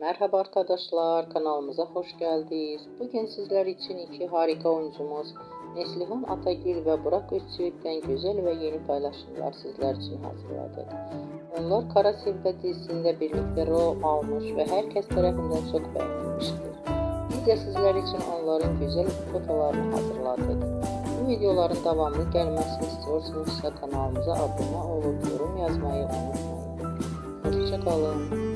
Merhaba arkadaşlar, kanalımıza hoş geldiniz. Bugün sizler için iki harika oyuncumuz Neslihan Atagül ve Burak Özçivit'ten güzel ve yeni paylaşımlar sizler için hazırladık. Onlar Kara Sevda dizisinde birlikte rol almış ve herkes tarafından çok beğenilmiştir. Biz de sizler için onların güzel fotolarını hazırladık. Bu videoların devamlı gelmesini istiyorsanız kanalımıza abone olup yorum yazmayı unutmayın. Hoşça kalın.